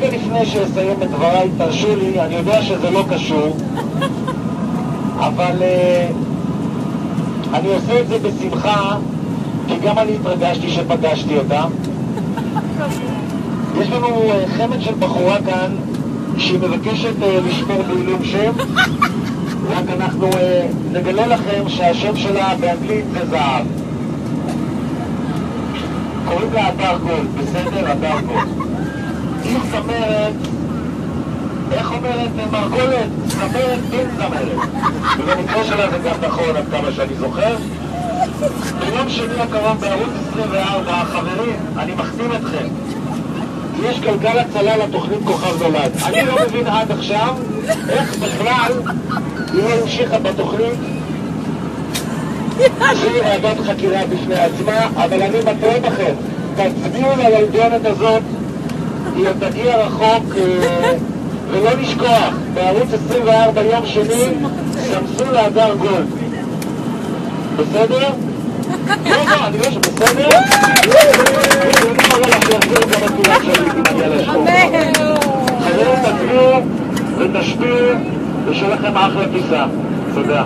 רגע לפני שאסיים את דבריי, תרשו לי, אני יודע שזה לא קשור, אבל אני עושה את זה בשמחה, כי גם אני התרגשתי שפגשתי אותם. יש לנו חמד של בחורה כאן שהיא מבקשת לשמור בעילום שם, רק אנחנו נגלה לכם שהשם שלה באנגלית זה זהב. קוראים לה הדר גולד, בסדר? הדר גולד. היא זמרת, איך אומרת מרגולת? זמרת בין זמרת. ובמקרה שלה זה גם נכון עד כמה שאני זוכר. ביום שני הקרוב בערוץ 24, חברים, אני מחתים אתכם. יש גלגל הצלה לתוכנית כוכב נולד. אני לא מבין עד עכשיו איך בכלל היא לא המשיכה בתוכנית. זו ועדת חקירה בפני עצמה, אבל אני מטעה בכם. תצביעו לילדונת הזאת, היא עוד תגיע רחוק, ולא לשכוח, בערוץ 24 יום שני, סמסו להדר גולד. בסדר? לא, אני לא שבסדר? חברים, תצביעו ותשפיעו, ושיהיה לכם אחלה טיסה. תודה.